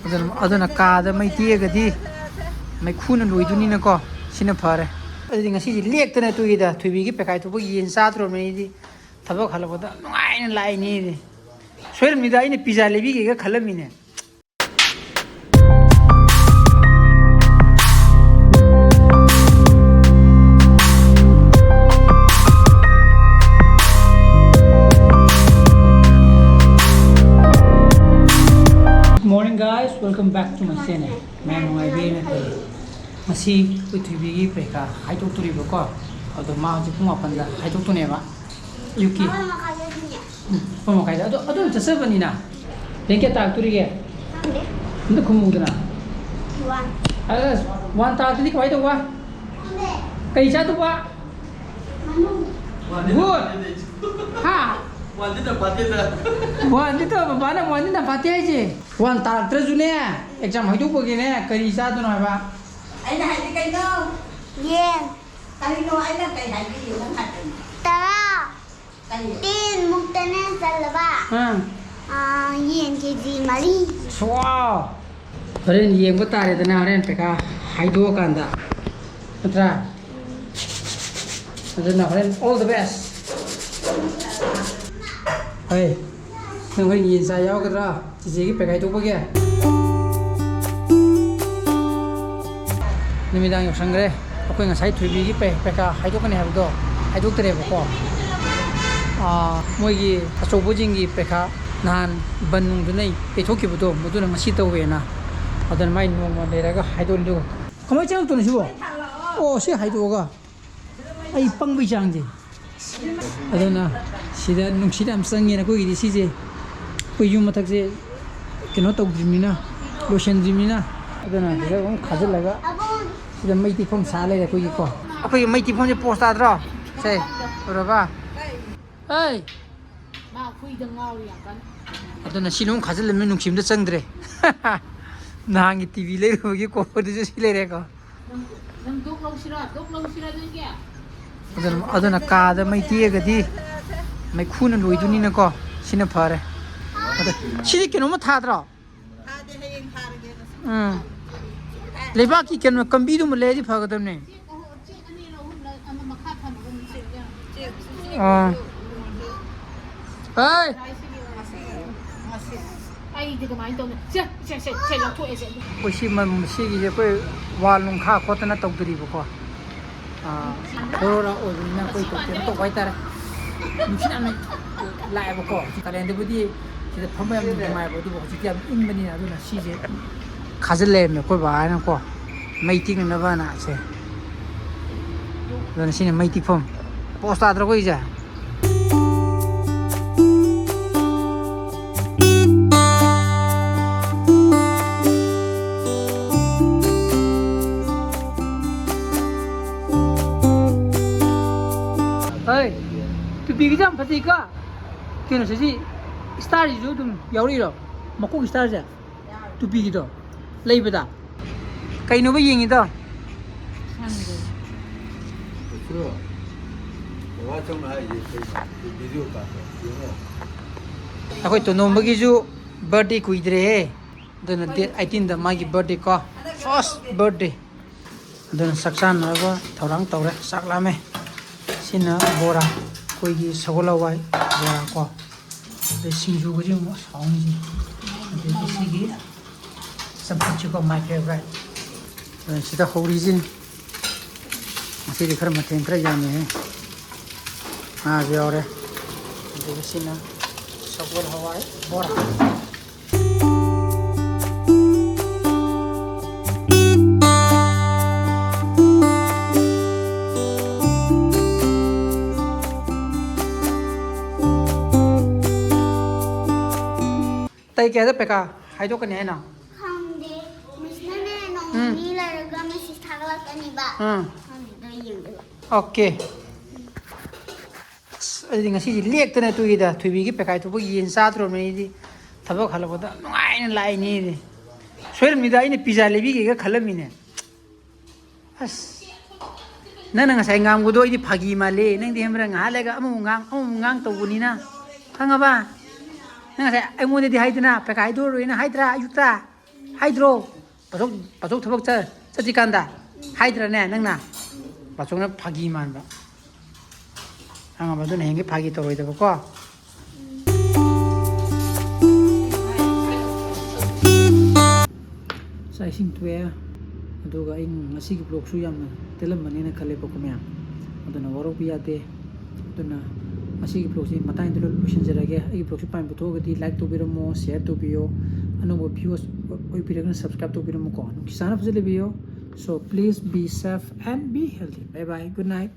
aduna kaada mai tiagadi mai khuna loiduni na ko sina phare adi ngasi ji lektana tuida thubi gi pekai thubi yin satro mai di thabak halabada nungai na lai ni di soiram ni da ine pizza lebi gi ga khalamine Morning guys, welcome back to my channel. मैं मुंगाइबे में थे मसी पृथ्वी की पेका हाइटो तुरी बको और तो माँ जो पुंगा पंदा हाइटो तुने बा युकी पुंगा कायदा तो जैसे बनी ना लेकिन ताक तुरी के इंदु खुमुदना अरे वन ताक तुरी कवाई तो वा कई चा तो वा good हाँ Wanti to bana wanti na pati ai je wan ta tra ju ne exam hai tu pagi ne kari sa tu na ba ai na hai kai no yen kai no ai na kai hai ki nang hat tara kai tin muktane salba yen ke ji mari wow horen yeng ba tare da na horen pe ka hai do kan da atra adana horen all the best Hey, nang hoy yin sa yaw kadra chi gi pekai tu ba ge nimidang yo sangre akoi nga sai thubi gi peka hai to kan ha do hai to tere ba ko moi gi aso bo jing gi peka nan banung du nei pe thoki bu do mu du na ngasi to we na adan mai no ma le ra ga hai to du kamai chang to ni si bo o si hai to ga ai pang bi chang ji adana sida nungshida am sangi na ko gi si je ko yu mathak je kino to grimina lotion grimina adana ga on khajal laga sida mai ti phong sa le ko gi ko akoi mai ti phong je post adro sei ora ba hey ma khui da ngau ya kan adana sinung khajal le nungshim da changdre nang tv le ro gi ko de je si le re ko nang dok long sira den ge adana kaada mai tiagadi mai khuna loiduni na ko sina phare sidi keno ma thadra ha de hai khar ge leba ki keno kambi du le di phagadam ne che ani ro hun la am makha tham gum se hey ai de ga mai to ne che lo to ese ko si man si gi je ko wal nung kha ko ta na tok dri ko corona oi na ko to wai tar nusin am lai ba ko kalen de budi sida phamba yam mai ba du ko si yam in bani na du na si je khajal le me ko ba na ko mai ting na ba na se don sin mai ti phom post adra ko ija hey tu bigi jam phati ka keno se ji star ji du dum yauri ro mako star ja tu bigi do lei bada kai no ba yingi do akoi to nom bagi ju birthday kuidre dona date 18 da magi birthday ko first birthday dona saksan na ba thorang tawre saklame sina bora koi gi sagola wai bora ko de sinju gi mo song ji de si gi sabchi ko my favorite sida origin masi de khar mathen tra ja me ha ge ore de sina sagola wai bora tay kya da peka hai do kan hai na hamde misna ne no ni la ga me si thagla kani ba hamde do yen okay adi ngasi ji lektana tuida thubi gi pekai thu yin satro mai di thabak halabada nungai na lai ni di soiram ni da ine pizza lebi gi ga khalamine as nana ngasai ngam gu do idi phagi male nang di hamra nga lega amu ngang to bunina khanga ba nang sai ai mo di haidna pekai do roina haidra ayuta 하이드로 바속 타박 짜지 간다 하이드라네 능나 바속은 파기만 봐 항아마도 행게 파기 떨어야 되고 sa ising tuwe aduga ing masigi blog su yam telam manina khale ko kumya aduna waro piyate aduna masigi blog si matai dilo lushin jarage ai blog su paim butho gati like to biramo share to biyo anu viewers oi piragan subscribe to biramo ko kisana fazile biyo so please be safe and be healthy bye bye good night